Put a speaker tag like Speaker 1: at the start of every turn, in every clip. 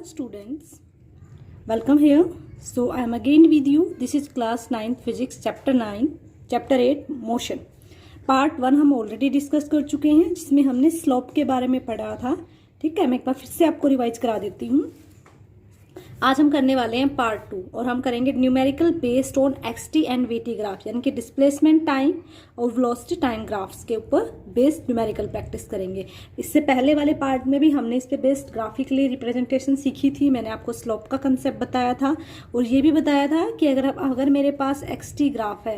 Speaker 1: students, welcome here. So I am again with you. This is class 9th physics chapter 9 chapter 8 motion. Part 1 हम already discuss कर चुके हैं जिसमें हमने slope के बारे में पढ़ा था. ठीक है, मैं एक बार फिर से आपको रिवाइज करा देती हूँ. आज हम करने वाले हैं पार्ट 2 और हम करेंगे numerical based on XT and VT graph, यानी कि डिस्प्लेसमेंट टाइम और वेलोसिटी टाइम ग्राफ्स के ऊपर बेस्ड न्यूमेरिकल प्रैक्टिस करेंगे. इससे पहले वाले पार्ट में भी हमने इस पे बेस्ड ग्राफिकली रिप्रेजेंटेशन सीखी थी. मैंने आपको स्लोप का कंसेप्ट बताया था और ये भी बताया था कि अगर मेरे पास एक्सटी ग्राफ है,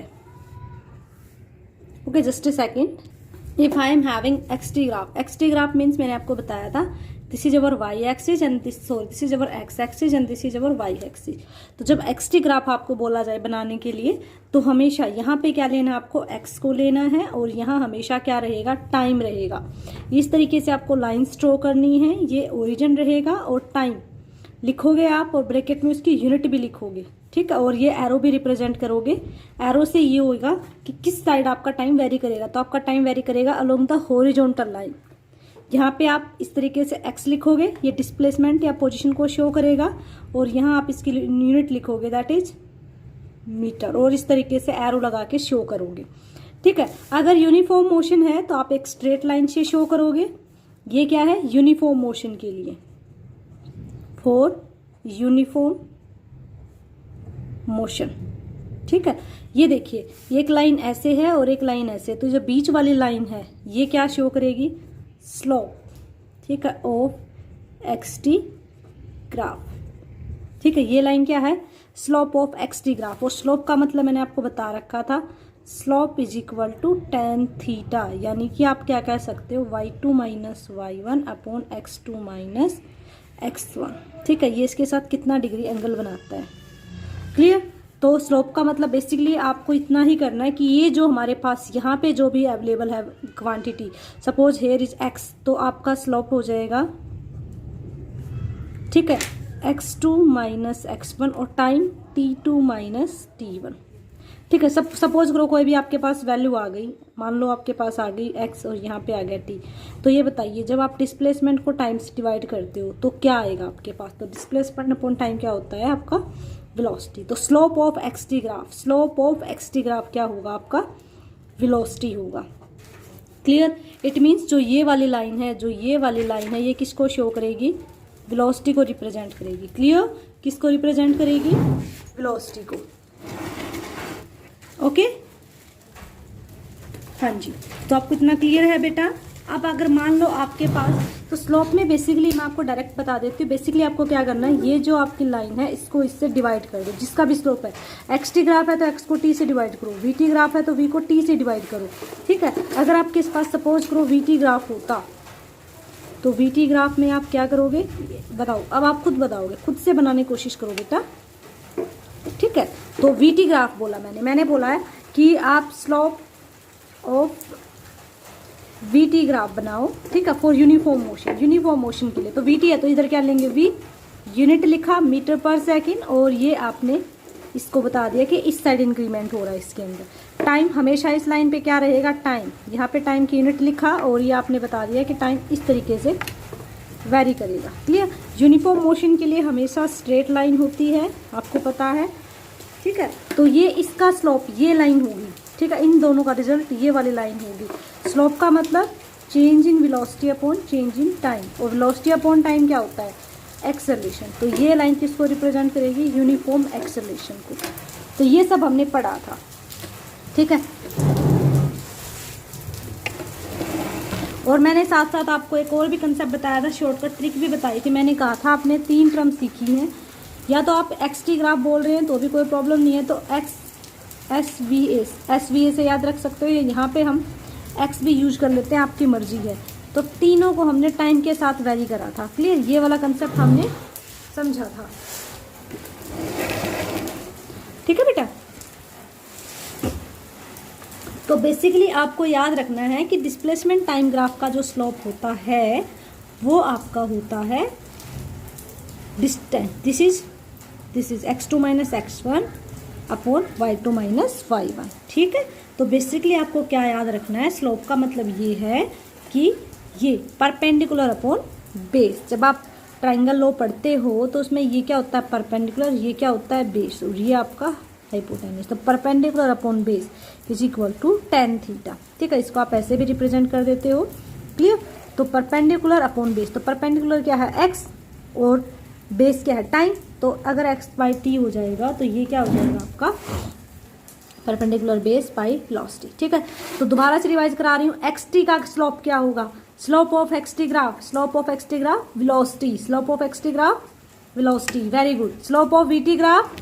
Speaker 1: okay just a second, if I am having XT graph means मैंने आपको बताया था this is our Y axis and this is our X axis and this is our Y axis. तो जब एक्सटी ग्राफ आपको बोला जाए बनाने के लिए तो हमेशा यहाँ पे क्या लेना है, आपको एक्स को लेना है और यहाँ हमेशा क्या रहेगा, टाइम रहेगा. इस तरीके से आपको लाइन्स ड्रॉ करनी है. ये ओरिजिन रहेगा और टाइम लिखोगे आप और ब्रैकेट में उसकी यूनिट भी लिखोगे. ठीक है, और ये एरो भी रिप्रेजेंट करोगे. एरो से ये होगा कि किस साइड आपका टाइम वेरी करेगा. तो आपका टाइम वेरी करेगा अलोंग द हॉरिजॉन्टल लाइन. यहाँ पे आप इस तरीके से x लिखोगे, ये डिस्प्लेसमेंट या पोजीशन को शो करेगा और यहाँ आप इसकी यूनिट लिखोगे दैट इज मीटर और इस तरीके से एरो लगा के शो करोगे. ठीक है, अगर यूनिफॉर्म मोशन है तो आप एक स्ट्रेट लाइन से शो करोगे. ये क्या है, यूनिफॉर्म मोशन के लिए, फॉर यूनिफॉर्म मोशन. ठीक है, ये देखिए एक लाइन ऐसे है और एक लाइन ऐसे, तो जो बीच वाली लाइन है ये क्या शो करेगी, स्लोप. ठीक है, ऑफ एक्सटी ग्राफ. ठीक है, ये लाइन क्या है, स्लोप ऑफ एक्सटी ग्राफ. और स्लोप का मतलब मैंने आपको बता रखा था, slope is equal to tan theta, यानी कि आप क्या कह सकते हो, y2 minus y1 upon x2 minus x1. ठीक है, ये इसके साथ कितना डिग्री एंगल बनाता है. क्लियर. तो स्लोप का मतलब बेसिकली आपको इतना ही करना है कि ये जो हमारे पास यहाँ पे जो भी अवेलेबल है quantity, suppose here is x, तो आपका स्लोप हो जाएगा, ठीक है, x2 माइनस x1 और टाइम t2 माइनस t1. ठीक है, सपोज करो कोई भी आपके पास वैल्यू आ गई, मान लो आपके पास आ गई x और यहाँ पे आ गया t. तो ये बताइए जब आप डिस्प्लेसमेंट को टाइम से डिवाइड करते हो तो क्या आएगा आपके पास. तो डिस्प्लेसमेंट अपॉन टाइम क्या होता है आपका, वेलोसिटी. तो स्लोप ऑफ एक्सटी ग्राफ क्या होगा, आपका वेलोसिटी होगा. क्लियर. इट मीन्स जो ये वाली लाइन है ये किसको शो करेगी, वेलोसिटी को रिप्रेजेंट करेगी. क्लियर. किसको रिप्रेजेंट करेगी, वेलोसिटी को. ओके हाँ जी, तो आपको इतना क्लियर है बेटा. अब अगर मान लो आपके पास, तो स्लोप में बेसिकली मैं आपको डायरेक्ट बता देती हूँ. बेसिकली आपको क्या करना है, ये जो आपकी लाइन है इसको इससे डिवाइड कर दो, जिसका भी स्लोप है. एक्सटी ग्राफ है तो एक्स को टी से डिवाइड करो, वीटी ग्राफ है तो वी को टी से डिवाइड करो. ठीक है, अगर आपके पास सपोज करो वीटी ग्राफ होता तो वीटी ग्राफ में आप क्या करोगे, बताओ. अब आप खुद बताओगे, खुद से बनाने की कोशिश करो बेटा. ठीक है, तो वीटी ग्राफ बोला मैंने बोला है कि आप स्लोप ऑफ वीटी ग्राफ बनाओ. ठीक है, फॉर यूनिफॉर्म मोशन के लिए. तो वीटी है तो इधर क्या लेंगे, वी, यूनिट लिखा मीटर पर सेकेंड और ये आपने इसको बता दिया कि इस साइड इंक्रीमेंट हो रहा है इसके अंदर. टाइम हमेशा इस लाइन पे क्या रहेगा, टाइम. यहाँ पे टाइम की यूनिट लिखा और ये आपने बता दिया कि टाइम इस तरीके से वेरी करेगा. क्लियर. यूनिफॉर्म मोशन के लिए हमेशा स्ट्रेट लाइन होती है, आपको पता है. ठीक है, तो ये इसका स्लोप ये लाइन होगी. ठीक है, इन दोनों का रिजल्ट ये वाली लाइन होगी. स्लोप का मतलब change in velocity upon change in time, और वेलोसिटी अपॉन टाइम क्या होता है, एक्सेलरेशन. तो ये लाइन किसको रिप्रेजेंट करेगी, यूनिफॉर्म एक्सेलरेशन को. तो ये सब हमने पढ़ा था. ठीक है, और मैंने साथ साथ आपको एक और भी कंसेप्ट बताया था, शॉर्टकट ट्रिक भी बताई थी. मैंने कहा था आपने 3 टर्म सीखी हैं. या तो आप एक्सटी ग्राफ बोल रहे हैं तो भी कोई प्रॉब्लम नहीं है, तो एस वी ए से याद रख सकते हो. यहाँ पे हम एक्स भी यूज कर लेते हैं, आपकी मर्जी है. तो तीनों को हमने टाइम के साथ वेरी करा था. क्लियर. ये वाला कंसेप्ट हमने समझा था. ठीक है बेटा. तो बेसिकली आपको याद रखना है कि डिस्प्लेसमेंट टाइम ग्राफ का जो स्लोप होता है वो आपका होता है distance. This is x2 minus x1 upon y2 minus y1. ठीक है, तो बेसिकली आपको क्या याद रखना है, स्लोप का मतलब ये है कि ये परपेंडिकुलर अपॉन बेस. जब आप ट्राइंगल लॉ पढ़ते हो तो उसमें ये क्या होता है परपेंडिकुलर, ये क्या होता है बेस, और ये आपका हाइपोटेन्यूज। तो perpendicular upon base is equal to tan theta. ठीक है, इसको आप ऐसे भी रिप्रेजेंट कर देते हो। क्लियर। तो परपेंडिकुलर अपॉन बेस, तो परपेंडिकुलर क्या है एक्स और बेस क्या है टाइम। तो अगर एक्स बाई टी हो जाएगा तो ये क्या हो जाएगा आपका परपेंडिकुलर बेस बाई वेलोसिटी। ठीक है, तो दोबारा से रिवाइज करा रही हूँ। एक्स टी का स्लोप क्या होगा, slope of x T graph, slope of x T graph velocity, slope of x T graph velocity, very good. Slope of we T graph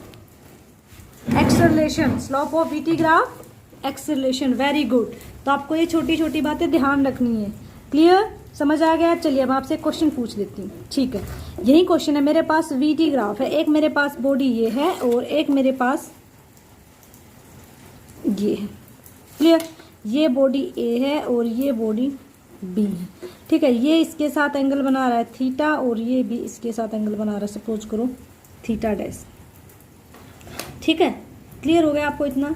Speaker 1: acceleration, slope of we T graph acceleration, very good. तो आपको ये छोटी छोटी बातें ध्यान रखनी है। Clear, समझ आ गया। चलिए मैं आपसे क्वेश्चन पूछ लेती हूँ। ठीक है, यही क्वेश्चन है, मेरे पास वी टी ग्राफ है, एक मेरे पास बॉडी ये है और एक मेरे पास ये है। क्लियर, ये बॉडी ए है और ये बॉडी बी है। ठीक है, ये इसके साथ एंगल बना रहा है थीटा और ये भी इसके साथ एंगल बना रहा है, सपोज करो थीटा डैश। ठीक है, क्लियर हो गया आपको इतना।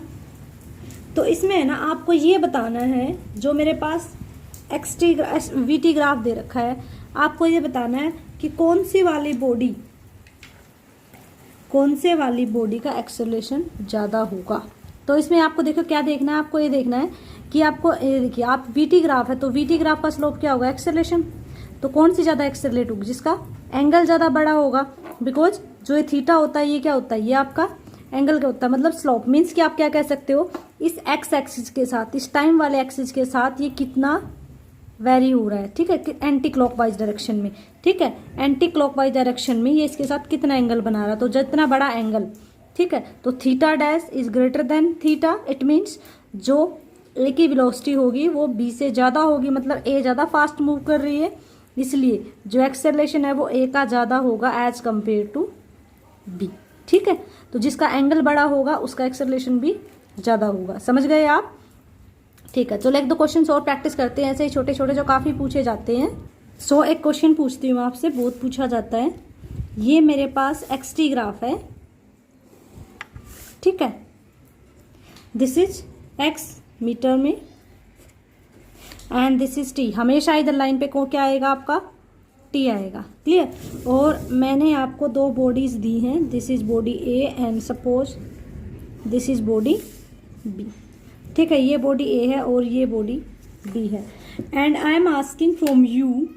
Speaker 1: तो इसमें है ना आपको ये बताना है, जो मेरे पास X T V T graph दे रखा है, आपको ये बताना है कि कौन सी वाली बॉडी का एक्सेलरेशन ज़्यादा होगा। तो इसमें आपको देखो क्या देखना है, आपको ये देखना है कि आपको ये देखिए आप वी टी ग्राफ है तो वी टी ग्राफ का स्लोप क्या होगा एक्सेलरेशन। तो कौन सी ज़्यादा एक्सेलरेट होगी, जिसका एंगल ज़्यादा बड़ा होगा। बिकॉज जो ये थीटा होता है ये क्या होता है, ये आपका एंगल क्या होता है, मतलब स्लोप। मीन्स कि आप क्या कह सकते हो, इस एक्स एक्सिस के साथ, इस टाइम वाले एक्सिस के साथ ये कितना वेरी हो रहा है। ठीक है, एंटी क्लॉकवाइज डायरेक्शन में। ठीक है, एंटी क्लॉकवाइज डायरेक्शन में ये इसके साथ कितना एंगल बना रहा है। तो जितना बड़ा एंगल, ठीक है, तो theta dash is greater than theta. It means जो ए की वेलोसिटी होगी वो बी से ज़्यादा होगी, मतलब ए ज़्यादा फास्ट मूव कर रही है, इसलिए जो एक्सेलरेशन है वो ए का ज़्यादा होगा एज कंपेयर टू बी। ठीक है, तो जिसका एंगल बड़ा होगा उसका एक्सेलरेशन भी ज़्यादा होगा। समझ गए आप। ठीक है, चलो एक दो क्वेश्चन और प्रैक्टिस करते हैं, ऐसे ही छोटे छोटे जो काफ़ी पूछे जाते हैं। सो एक क्वेश्चन पूछती हूँ आपसे, बहुत पूछा जाता है। ये मेरे पास एक्स टी ग्राफ है। ठीक है, दिस इज एक्स मीटर में एंड दिस इज टी। हमेशा इधर लाइन पे को क्या आएगा आपका टी आएगा। क्लियर, और मैंने आपको दो बॉडीज दी हैं, this is body A and suppose this is body B. ठीक है, ये बॉडी ए है और ये बॉडी बी है and I am asking from you,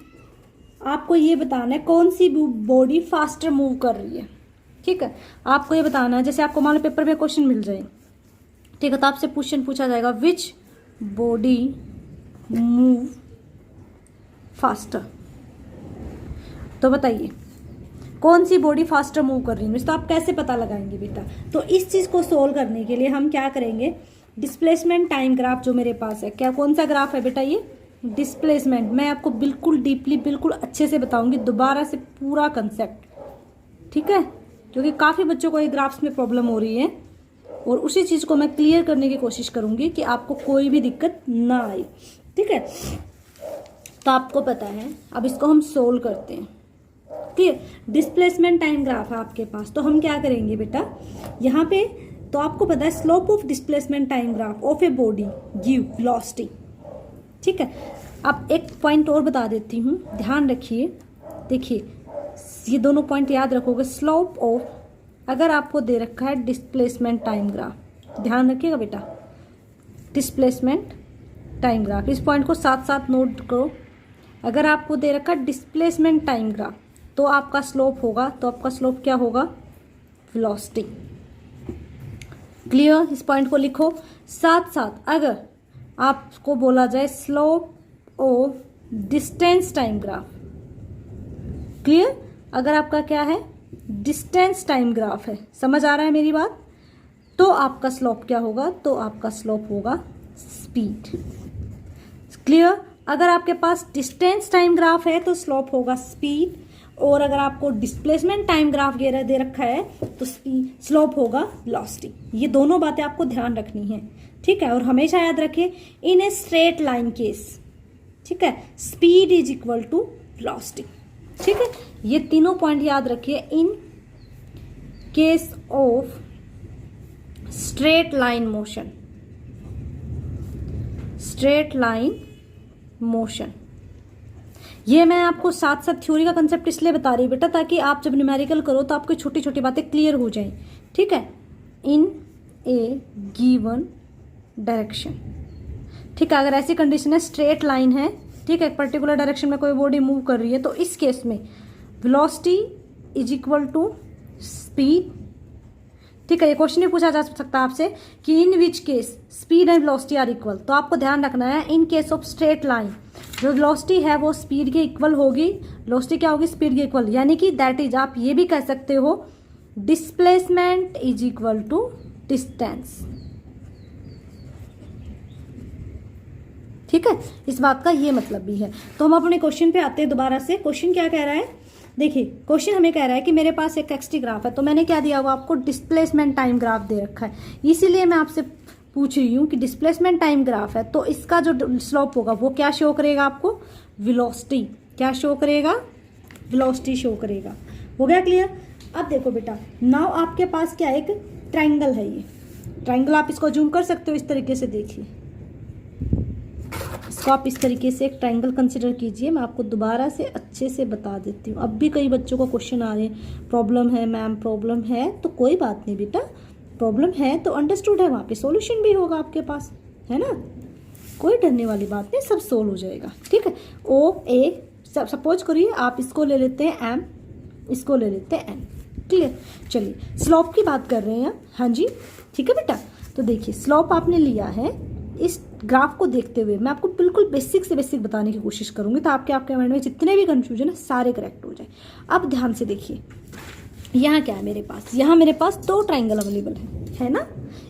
Speaker 1: आपको ये बताना है कौन सी बॉडी फास्टर मूव कर रही है। ठीक है, आपको ये बताना है, जैसे आपको मान लो पेपर में क्वेश्चन मिल जाए, ठीक है, तो आपसे क्वेश्चन पूछा जाएगा विच बॉडी मूव फास्टर। तो बताइए कौन सी बॉडी फास्टर मूव कर रही है। तो आप कैसे पता लगाएंगे बेटा। तो इस चीज को सोल्व करने के लिए हम क्या करेंगे, डिस्प्लेसमेंट टाइम ग्राफ जो मेरे पास है, क्या कौन सा ग्राफ है बेटा, ये डिस्प्लेसमेंट। मैं आपको बिल्कुल डीपली बिल्कुल अच्छे से बताऊंगी, दोबारा से पूरा कंसेप्ट। ठीक है, क्योंकि काफी बच्चों को ये ग्राफ्स में प्रॉब्लम हो रही है और उसी चीज को मैं क्लियर करने की कोशिश करूंगी कि आपको कोई भी दिक्कत ना आए। ठीक है, तो आपको पता है, अब इसको हम सोल्व करते हैं। क्लियर, डिस्प्लेसमेंट टाइम ग्राफ है आपके पास, तो हम क्या करेंगे बेटा, यहाँ पे तो आपको पता है slope of displacement time graph of a body give velocity. ठीक है, अब एक पॉइंट और बता देती हूँ, ध्यान रखिए। देखिए ये दोनों पॉइंट याद रखोगे। स्लोप ऑफ, अगर आपको दे रखा है डिस्प्लेसमेंट टाइम ग्राफ, ध्यान रखिएगा बेटा, डिस्प्लेसमेंट टाइम ग्राफ, इस पॉइंट को साथ साथ नोट करो। अगर आपको दे रखा है डिस्प्लेसमेंट टाइम ग्राफ तो आपका स्लोप होगा, तो आपका स्लोप क्या होगा, वेलोसिटी। क्लियर, इस पॉइंट को लिखो। साथ साथ अगर आपको बोला जाए slope of distance time graph, clear, अगर आपका क्या है डिस्टेंस टाइम ग्राफ है, समझ आ रहा है मेरी बात, तो आपका स्लोप क्या होगा, तो आपका स्लोप होगा स्पीड। क्लियर, अगर आपके पास डिस्टेंस टाइम ग्राफ है तो स्लोप होगा स्पीड, और अगर आपको डिस्प्लेसमेंट टाइम ग्राफ दे रखा है तो स्लोप होगा वेलोसिटी। ये दोनों बातें आपको ध्यान रखनी है। ठीक है, और हमेशा याद रखिए in a straight line case, ठीक है, speed is equal to velocity. ठीक है, ये तीनों पॉइंट याद रखिए। In case of straight line motion, straight line motion, ये मैं आपको साथ साथ थ्योरी का कंसेप्ट इसलिए बता रही हूँ बेटा, ताकि आप जब न्यूमेरिकल करो तो आपको छोटी छोटी बातें क्लियर हो जाएं। ठीक है, इन ए गिवन डायरेक्शन। ठीक है, अगर ऐसी कंडीशन है, स्ट्रेट लाइन है, ठीक है, एक पर्टिकुलर डायरेक्शन में कोई बॉडी मूव कर रही है, तो इस केस में velocity is equal to speed. ठीक है, ये क्वेश्चन भी पूछा जा सकता है आपसे कि in which case speed and velocity are equal. तो आपको ध्यान रखना है, in case of straight line जो वेलोसिटी है वो स्पीड के इक्वल होगी। वेलोसिटी क्या होगी? स्पीड के इक्वल, यानी कि दैट इज, आप ये भी कह सकते हो displacement is equal to distance. ठीक है, इस बात का ये मतलब भी है। तो हम अपने क्वेश्चन पे आते हैं दोबारा से। क्वेश्चन क्या कह रहा है? देखिए, क्वेश्चन हमें कह रहा है कि मेरे पास एक एक्सटी ग्राफ है, तो मैंने क्या दिया हुआ आपको? डिस्प्लेसमेंट टाइम ग्राफ दे रखा है। इसीलिए मैं आपसे पूछ रही हूँ कि डिस्प्लेसमेंट टाइम ग्राफ है, तो इसका जो स्लोप होगा वो क्या शो करेगा आपको? वेलोसिटी। क्या शो करेगा? वेलोसिटी शो करेगा। हो गया क्लियर? अब देखो बेटा, नाउ आपके पास क्या, एक ट्राइंगल है। ये ट्राइंगल आप इसको जूम कर सकते हो इस तरीके से, देखिए इसको आप इस तरीके से एक ट्राइंगल कंसिडर कीजिए। मैं आपको दोबारा से अच्छे से बता देती हूँ। अब भी कई बच्चों को क्वेश्चन आ रहे हैं, प्रॉब्लम है मैम, प्रॉब्लम है, तो कोई बात नहीं बेटा, प्रॉब्लम है तो अंडरस्टूड है, वहाँ पे सॉल्यूशन भी होगा आपके पास, है ना, कोई डरने वाली बात नहीं, सब सोल्व हो जाएगा। ठीक है, ओ ए, सपोज करिए आप इसको ले लेते हैं एम, इसको ले लेते हैं एन। क्लियर? चलिए, स्लोप की बात कर रहे हैं। हाँ जी, ठीक है बेटा। तो देखिए, स्लोप आपने लिया है। इस ग्राफ को देखते हुए मैं आपको बिल्कुल बेसिक से बेसिक बताने की कोशिश करूंगी, तो आपके माइंड में जितने भी कंफ्यूजन है सारे करेक्ट हो जाए। अब ध्यान से देखिए, यहाँ क्या है मेरे पास? यहाँ मेरे पास दो ट्राइंगल अवेलेबल है ना।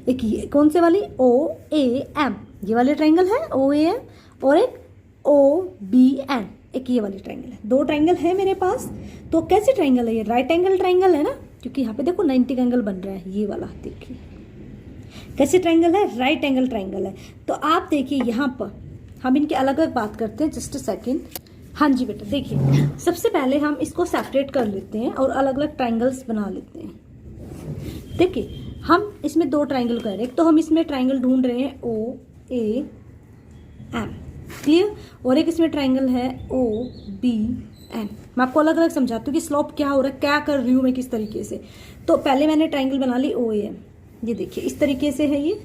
Speaker 1: एक ये कौन से वाली? ओ ए एम, ये वाले ट्राइंगल है ओ ए एम, और एक ओ बी एन, एक ये वाली ट्राइंगल है। दो ट्राइंगल है मेरे पास। तो कैसे ट्राइंगल है ये? राइट एंगल ट्राइंगल है ना, क्योंकि यहाँ पे देखो 90 का एंगल बन रहा है, ये वाला देखिए कैसे ट्राइंगल है? राइट एंगल ट्राइंगल है। तो आप देखिए यहाँ पर हम इनके अलग अलग बात करते हैं, जस्ट अ सेकेंड। हाँ जी बेटा, देखिए सबसे पहले हम इसको सेपरेट कर लेते हैं और अलग अलग ट्राइंगल्स बना लेते हैं। देखिए, हम इसमें दो ट्राइंगल कर रहे हैं, तो हम इसमें ट्राइंगल ढूंढ रहे हैं ओ ए एम। क्लियर? और एक इसमें ट्राइंगल है ओ बी एन। मैं आपको अलग अलग समझाती हूँ कि स्लोप क्या हो रहा है, क्या कर रही हूँ मैं, किस तरीके से। तो पहले मैंने ट्राइंगल बना ली ओ ए एम, ये देखिए इस तरीके से है, ये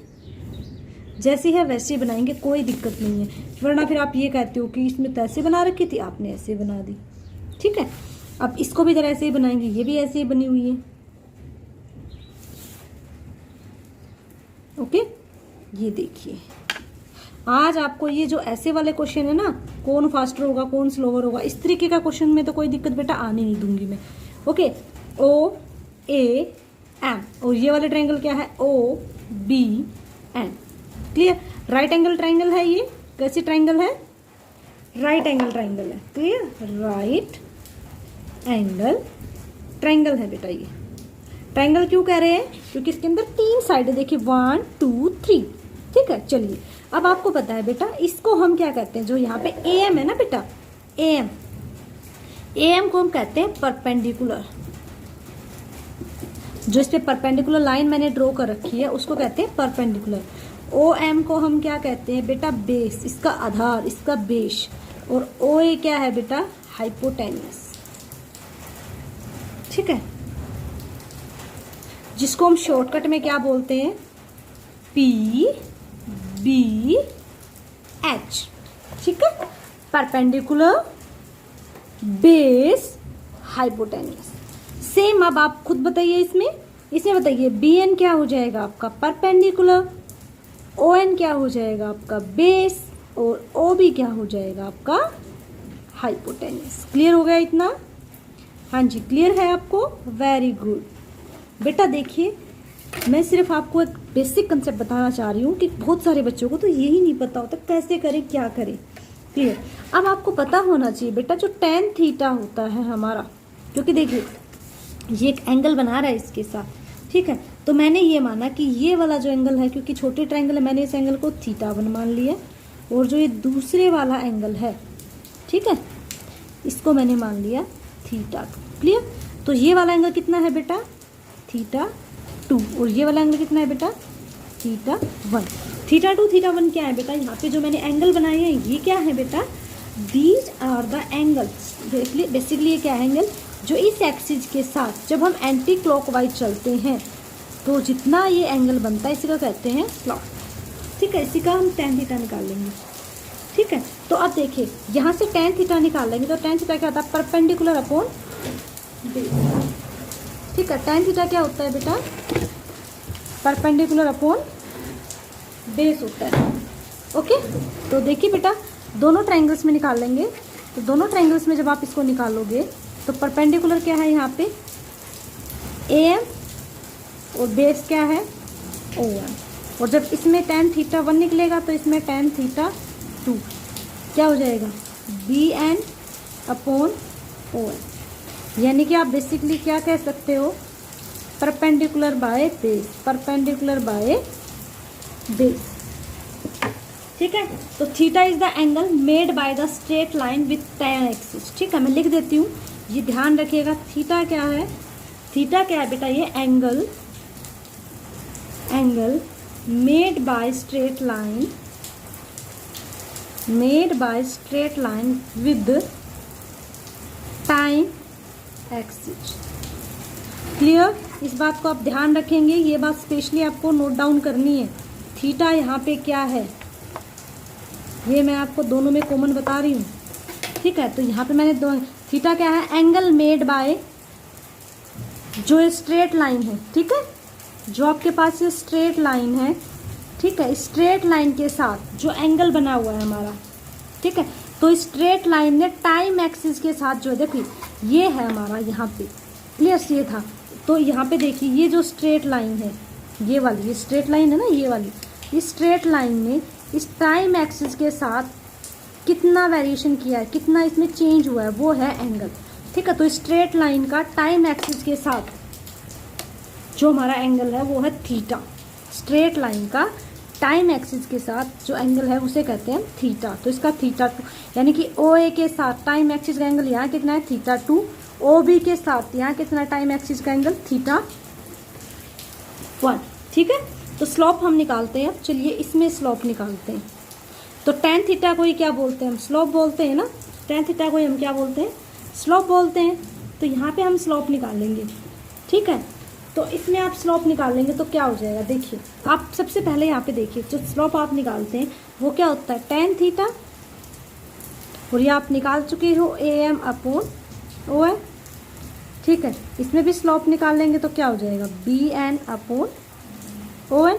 Speaker 1: जैसी है वैसे ही बनाएंगे, कोई दिक्कत नहीं है। वरना फिर आप ये कहते हो कि इसमें तो ऐसे बना रखी थी, आपने ऐसे बना दी। ठीक है, अब इसको भी जरा ऐसे ही बनाएंगे, ये भी ऐसे ही बनी हुई है। ओके, ये देखिए, आज आपको ये जो ऐसे वाले क्वेश्चन है ना, कौन फास्टर होगा कौन स्लोअर होगा, इस तरीके का क्वेश्चन में तो कोई दिक्कत बेटा आने नहीं दूंगी मैं। ओके, ओ ए एम, और ये वाले ट्राइंगल क्या है? O B N. Clear? Right angle triangle है ये। कैसी ट्राइंगल है? राइट एंगल ट्राइंगल है। क्लियर? राइट एंगल ट्राइंगल है बेटा ये। ट्राइंगल क्यों कह रहे हैं? क्योंकि इसके अंदर तीन साइड है, देखिए 1 2 3। ठीक है, चलिए अब आपको पता है बेटा, इसको हम क्या कहते हैं? जो यहाँ पे ए एम है ना बेटा, ए एम को हम कहते हैं परपेंडिकुलर। जो इस पे परपेंडिकुलर लाइन मैंने ड्रॉ कर रखी है उसको कहते हैं परपेंडिकुलर। ओ एम को हम क्या कहते हैं बेटा? बेस, इसका आधार, इसका बेस। और ओ ए क्या है बेटा? हाइपोटेन्यूस। ठीक है, जिसको हम शॉर्टकट में क्या बोलते हैं? P B H. ठीक है, परपेंडिकुलर, बेस, हाइपोटेन्यूस। सेम अब आप खुद बताइए, इसमें बताइए बी एन क्या हो जाएगा आपका? परपेंडिकुलर। ओ एन क्या हो जाएगा आपका? बेस। और ओ बी क्या हो जाएगा आपका? हाइपोटेन्यूस। क्लियर हो गया इतना? हाँ जी, क्लियर है आपको? वेरी गुड बेटा। देखिए, मैं सिर्फ आपको एक बेसिक कंसेप्ट बताना चाह रही हूँ कि बहुत सारे बच्चों को तो यही नहीं पता होता कैसे करें, क्या करें। क्लियर? अब आपको पता होना चाहिए बेटा, जो tan थीटा होता है हमारा, क्योंकि देखिए ये एक एंगल बना रहा है इसके साथ। ठीक है, तो मैंने ये माना कि ये वाला जो एंगल है, क्योंकि छोटे ट्रायंगल है, मैंने इस एंगल को थीटा 1 मान लिया। और जो ये दूसरे वाला एंगल है, ठीक है, इसको मैंने मान लिया थीटा 2। क्लियर? तो ये वाला एंगल कितना है बेटा? थीटा 2। और ये वाला एंगल कितना है बेटा? थीटा 1। थीटा 2 थीटा 1 क्या है बेटा? यहाँ पे जो मैंने एंगल बनाए हैं ये क्या है बेटा? These are the angles, basically ये क्या है एंगल, जो इस एक्सिस के साथ जब हम एंटी क्लॉकवाइज चलते हैं तो जितना ये एंगल बनता है इसी को कहते हैं स्लॉप। ठीक है, इसी का हम tan थीटा निकाल लेंगे। ठीक है, तो अब देखिए यहाँ से tan थीटा निकाल लेंगे तो tan थीटा क्या होता है, परपेंडिकुलर अपॉन बेस। ठीक है, tan थीटा क्या होता है बेटा, परपेंडिकुलर अपॉन बेस होता है। ओके, तो देखिए बेटा दोनों ट्रायंगल्स में निकाल लेंगे, तो दोनों ट्रायंगल्स में जब आप इसको निकालोगे तो परपेंडिकुलर क्या है यहाँ पे AM और बेस क्या है OM, और जब इसमें tan थीटा 1 निकलेगा तो इसमें tan थीटा 2 क्या हो जाएगा BN अपॉन OM। यानी कि आप बेसिकली क्या कह सकते हो, perpendicular by base, perpendicular by base. ठीक है, तो theta is the angle made by the straight line with tan axis. ठीक है, मैं लिख देती हूँ, ये ध्यान रखिएगा। थीटा क्या है, थीटा क्या है बेटा, ये angle made by straight line, made by straight line with time axis. Clear, इस बात को आप ध्यान रखेंगे, ये बात स्पेशली आपको नोट डाउन करनी है। थीटा यहाँ पे क्या है ये मैं आपको दोनों में कॉमन बता रही हूँ। ठीक है, तो यहाँ पे मैंने दो, थीटा क्या है, एंगल मेड बाय जो स्ट्रेट लाइन है। ठीक है, जो आपके पास ये स्ट्रेट लाइन है, ठीक है, स्ट्रेट लाइन के साथ जो एंगल बना हुआ है हमारा। ठीक है, तो स्ट्रेट लाइन ने टाइम एक्सिस के साथ जो है, देखिए ये है हमारा यहाँ पे, क्लियर ये था। तो यहाँ पे देखिए ये जो स्ट्रेट लाइन है, ये वाली, ये स्ट्रेट लाइन है ना, ये वाली, इस स्ट्रेट लाइन ने इस टाइम एक्सिस के साथ कितना वेरिएशन किया है, कितना इसमें चेंज हुआ है, वो है एंगल। ठीक है, तो स्ट्रेट लाइन का टाइम एक्सिस के साथ जो हमारा एंगल है वो है थीटा। स्ट्रेट लाइन का टाइम एक्सिस के साथ जो एंगल है उसे कहते हैं थीटा। तो इसका थीटा 2, यानी कि OA के साथ टाइम एक्सिस का एंगल यहाँ कितना है, थीटा 2। OB के साथ यहाँ कितना टाइम एक्सिस का एंगल, थीटा 1। ठीक है, तो स्लॉप हम निकालते हैं। अब चलिए इसमें स्लॉप निकालते हैं। तो tan थीटा को ही क्या बोलते हैं हम, स्लॉप बोलते हैं ना। tan थीटा को ही हम क्या बोलते हैं, स्लॉप बोलते हैं। तो यहाँ पे हम स्लॉप निकालेंगे। ठीक है, तो इसमें आप स्लॉप निकालेंगे तो क्या हो जाएगा, देखिए आप सबसे पहले यहाँ पे देखिए जो स्लॉप आप निकालते हैं वो क्या होता है, tan थीटा, और ये आप निकाल चुके हो AM अपॉन OM। ठीक है, इसमें भी स्लॉप निकाल लेंगे तो क्या हो जाएगा, BN अपॉन OM।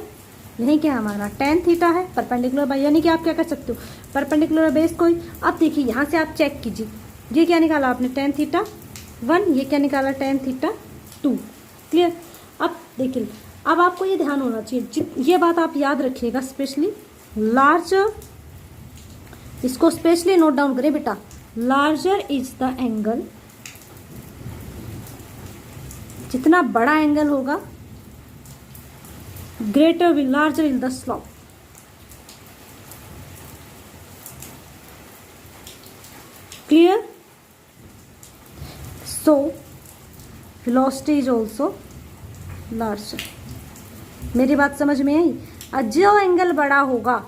Speaker 1: यही क्या हमारा tan थीटा है, परपेंडिकुलर बाय, यानी कि आप क्या कर सकते हो, परपेंडिकुलर बेस कोई। अब देखिए यहाँ से आप चेक कीजिए, ये क्या निकाला आपने, tan थीटा 1, ये क्या निकाला, tan थीटा 2। क्लियर, अब देखिए, अब आपको ये ध्यान होना चाहिए, ये बात आप याद रखिएगा स्पेशली, लार्जर, इसको स्पेशली नोट डाउन करें बेटा, लार्जर इज द एंगल, जितना बड़ा एंगल होगा greater will, larger is the slope. Clear, so velocity is also larger. मेरी बात समझ में आई, जो एंगल बड़ा होगा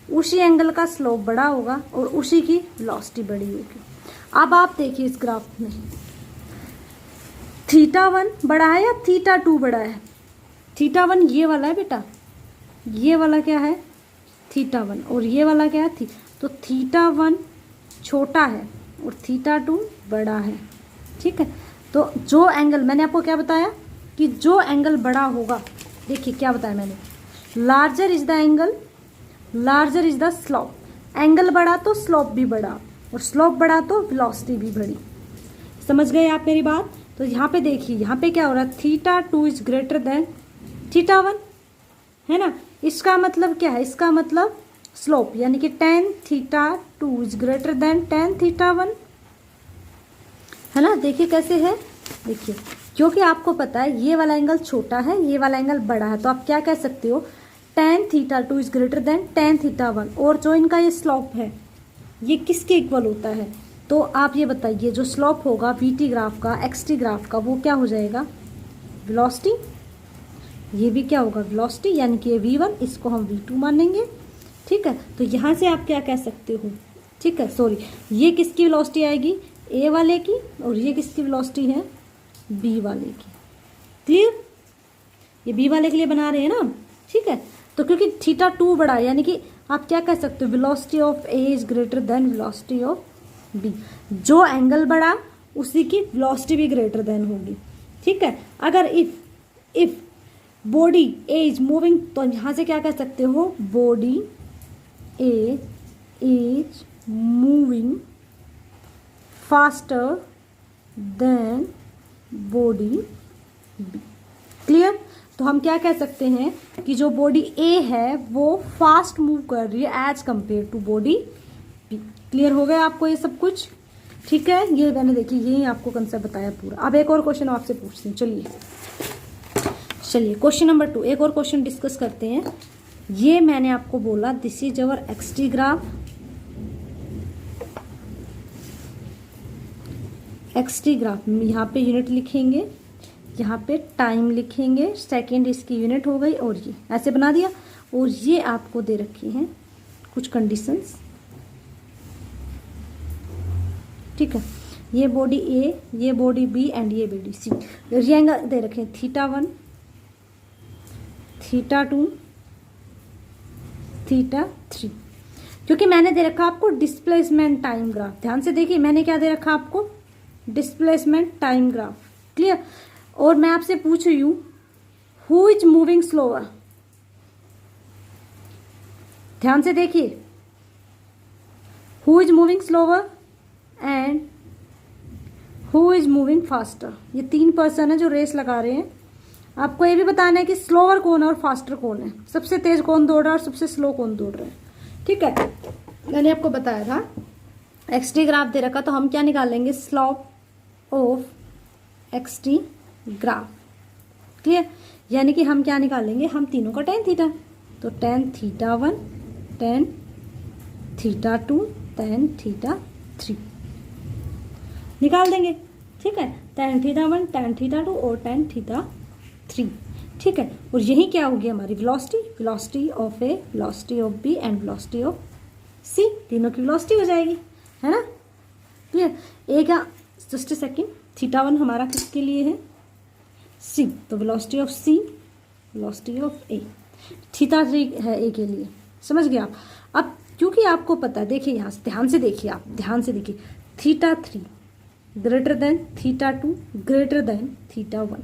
Speaker 1: उसी एंगल का स्लोप बड़ा होगा और उसी की वेलोसिटी बड़ी होगी। अब आप देखिए इस ग्राफ में थीटा 1 बड़ा है या थीटा 2 बड़ा है, थीटा 1 ये वाला है बेटा, ये वाला क्या है थीटा 1, और ये वाला क्या है तो थीटा 1 छोटा है और थीटा 2 बड़ा है। ठीक है, तो जो एंगल मैंने आपको क्या बताया कि जो एंगल बड़ा होगा, देखिए क्या बताया मैंने, larger is the angle, larger is the slope. Angle बड़ा तो स्लोप भी बड़ा, और स्लोप बड़ा तो वेलोसिटी भी बड़ी। समझ गए आप मेरी बात। तो यहाँ पे देखिए, यहाँ पे क्या हो रहा है, theta 2 is greater than theta 1, है ना। इसका मतलब क्या है, इसका मतलब स्लोप, यानी कि tan theta 2 is greater then tan theta 1, है ना। देखिए कैसे है, देखिए क्योंकि आपको पता है ये वाला एंगल छोटा है, ये वाला एंगल बड़ा है, तो आप क्या कह सकते हो, tan theta 2 is greater then tan theta 1। और जो इनका ये स्लोप है ये किसके इक्वल होता है, तो आप ये बताइए, जो स्लोप होगा VT ग्राफ का, XT ग्राफ का, वो क्या हो जाएगा, वेलोसिटी। ये भी क्या होगा, वेलोसिटी, यानी कि ये V1, इसको हम V2 मानेंगे। ठीक है, तो यहाँ से आप क्या कह सकते हो, ठीक है, सॉरी, ये किसकी वेलोसिटी आएगी, ए वाले की, और ये किसकी वेलोसिटी है, बी वाले की। क्लियर, ये बी वाले के लिए बना रहे हैं ना, ठीक है। तो क्योंकि थीटा 2 बड़ा है, यानी कि आप क्या कह सकते हो, velocity of A is greater than velocity of B. जो एंगल बढ़ा उसी की वेलोसिटी भी ग्रेटर देन होगी, ठीक है। अगर if body A is moving, तो यहां से क्या कह सकते हो, body A is moving faster than body B. Clear, तो हम क्या कह सकते हैं कि जो बॉडी ए है वो फास्ट मूव कर रही है as compare to body B. Clear हो गया आपको ये सब कुछ, ठीक है। ये मैंने देखिए यही आपको कंसेप्ट बताया पूरा। अब एक और क्वेश्चन आपसे पूछती हूँ, चलिए क्वेश्चन नंबर 2, एक और क्वेश्चन डिस्कस करते हैं। ये मैंने आपको बोला this is our XT graph, XT graph यहाँ पे यूनिट लिखेंगे, यहाँ पे टाइम लिखेंगे, सेकेंड इसकी यूनिट हो गई, और ये ऐसे बना दिया। और ये आपको दे रखी हैं कुछ कंडीशंस, ठीक है। ये बॉडी ए, ये बॉडी बी एंड ये बॉडी सी। ये एंगल दे रखे हैं थीटा 1, थीटा 2, थीटा 3। क्योंकि मैंने दे रखा आपको डिस्प्लेसमेंट टाइम ग्राफ, ध्यान से देखिए मैंने क्या दे रखा आपको, डिस्प्लेसमेंट टाइम ग्राफ। क्लियर, और मैं आपसे पूछ रही हूं हु इज मूविंग स्लोअर, ध्यान से देखिए, who is moving slower and who is moving faster. ये 3 पर्सन है जो रेस लगा रहे हैं। आपको ये भी बताना है कि स्लोअर कौन है और फास्टर कौन है, सबसे तेज कौन दौड़ रहा है और सबसे स्लो कौन दौड़ रहा है, ठीक है। मैंने आपको बताया था एक्सटी ग्राफ दे रखा, तो हम क्या निकालेंगे, slope of XT graph. Clear, यानी कि हम क्या निकालेंगे, हम तीनों का टेन थीटा, तो tan theta 1, tan theta 2, tan theta 3 निकाल देंगे, ठीक है। टेन थीटा 1, टेन थीटा 2 और टेन थीटा 3, ठीक है। और यही क्या होगी हमारी velocity, velocity of A, velocity of B and velocity of C, तीनों की वेलोसिटी हो जाएगी, है ना। क्लियर, ए का जस्ट सेकेंड, थीटा 1 हमारा किसके लिए है, सी, तो velocity of C, velocity of A, theta 3 है ए के लिए, समझ गए आप। अब क्योंकि आपको पता है, देखिए यहाँ से ध्यान से देखिए, आप ध्यान से देखिए, theta 3 greater than theta 2 greater than theta 1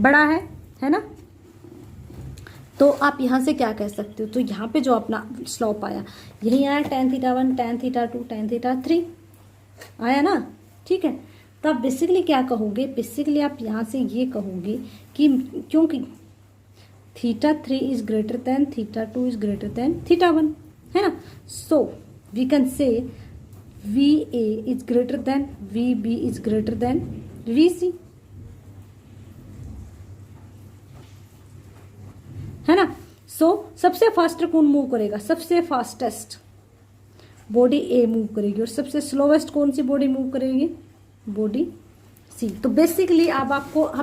Speaker 1: बड़ा है ना। तो आप यहाँ से क्या कह सकते हो, तो यहाँ पे जो अपना स्लोप आया यही आया, ten theta 1, tan theta 2, tan theta 3 आया ना, ठीक है। तो आप बेसिकली क्या कहोगे, बेसिकली आप यहाँ से ये कहोगे कि क्योंकि theta 3 is greater than theta 2 is greater than theta 1, है ना। So we can say VA is greater than VB is greater than VC, है ना। सो सबसे फास्टर कौन मूव करेगा, सबसे फास्टेस्ट बॉडी ए मूव करेगी, और सबसे स्लोवेस्ट कौन सी बॉडी मूव करेगी, बॉडी सी। तो बेसिकली अब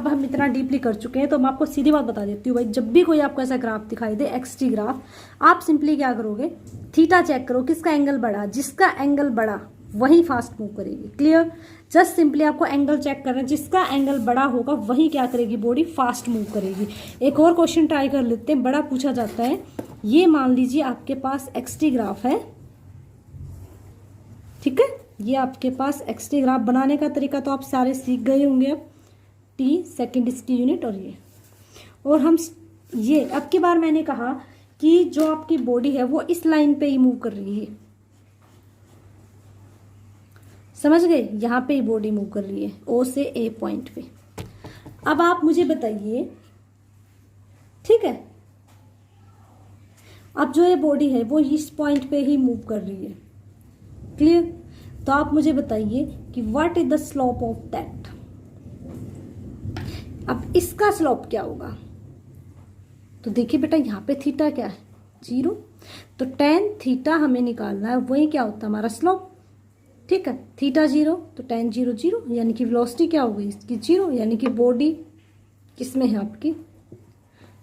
Speaker 1: हम इतना डीपली कर चुके हैं, तो मैं आपको सीधी बात बता देती हूँ भाई, जब भी कोई आपको ऐसा ग्राफ दिखाई दे एक्सटी ग्राफ, आप सिंपली क्या करोगे, थीटा चेक करो किसका एंगल बढ़ा, जिसका एंगल बढ़ा वही फास्ट मूव करेगी। क्लियर, जस्ट सिंपली आपको एंगल चेक करना है, जिसका एंगल बड़ा होगा वही क्या करेगी, बॉडी फास्ट मूव करेगी। एक और क्वेश्चन ट्राई कर लेते हैं, बड़ा पूछा जाता है। ये मान लीजिए आपके पास एक्सटी ग्राफ है, ठीक है, ये आपके पास एक्सटी ग्राफ बनाने का तरीका तो आप सारे सीख गए होंगे। अब टी सेकेंड इसकी यूनिट, और हम ये अब की बार मैंने कहा कि जो आपकी बॉडी है वो इस लाइन पे ही मूव कर रही है, समझ गए, यहाँ पे ही बॉडी मूव कर रही है ओ से ए पॉइंट पे। अब आप मुझे बताइए, ठीक है, अब जो ये बॉडी है वो इस पॉइंट पे ही मूव कर रही है। क्लियर, तो आप मुझे बताइए कि what is the slope of that. अब इसका स्लोप क्या होगा, तो देखिए बेटा यहाँ पे थीटा क्या है, 0, तो टेन थीटा हमें निकालना है, वही क्या होता है हमारा स्लोप, ठीक है। थीटा 0 तो टेन 0 0, यानी कि वेलोसिटी क्या हो गई इसकी 0, यानी कि बॉडी किसमें है आपकी,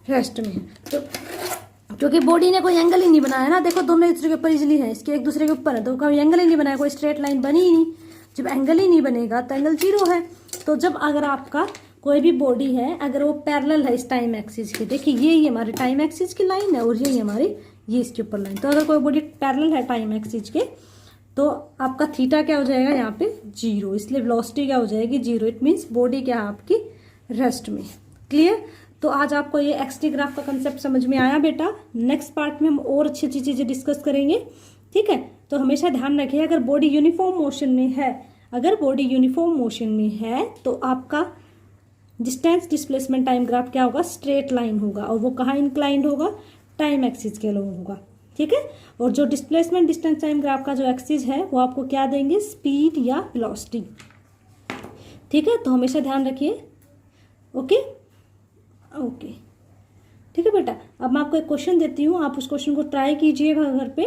Speaker 1: रेस्ट में है। तो क्योंकि बॉडी ने कोई एंगल ही नहीं बनाया ना, देखो दोनों एक दूसरे के ऊपर इजिली है, इसके एक दूसरे के ऊपर है, तो कोई एंगल ही नहीं बनाया, कोई स्ट्रेट लाइन बनी ही नहीं। जब एंगल ही नहीं बनेगा तो एंगल 0 है। तो जब अगर आपका कोई भी बॉडी है, अगर वो पैरेलल है इस टाइम एक्सिस के, देखिए ये हमारे टाइम एक्सिस की लाइन है और ये हमारी ये इसके ऊपर लाइन, तो अगर कोई बॉडी पैरेलल है टाइम एक्सिस के तो आपका थीटा क्या हो जाएगा यहाँ पे 0, इसलिए वेलोसिटी क्या हो जाएगी 0। इट मीन्स बॉडी क्या है आपकी रेस्ट में। क्लियर? तो आज आपको ये एक्स-टी ग्राफ का कंसेप्ट समझ में आया बेटा। नेक्स्ट पार्ट में हम और अच्छी अच्छी चीजें डिस्कस करेंगे, ठीक है। तो हमेशा ध्यान रखिए अगर बॉडी यूनिफॉर्म मोशन में है, अगर बॉडी यूनिफॉर्म मोशन में है तो आपका डिस्टेंस डिस्प्लेसमेंट टाइम ग्राफ क्या होगा, स्ट्रेट लाइन होगा, और वो कहाँ इंक्लाइंड होगा, टाइम एक्सिस के अलॉन्ग होगा, ठीक है। और जो डिस्प्लेसमेंट डिस्टेंस टाइम ग्राफ का जो एक्सिस है वो आपको क्या देंगे, स्पीड या वेलोसिटी, ठीक है। तो हमेशा ध्यान रखिए। ओके ओके, ठीक है बेटा। अब मैं आपको एक क्वेश्चन देती हूँ, आप उस क्वेश्चन को ट्राई कीजिएगा घर पे।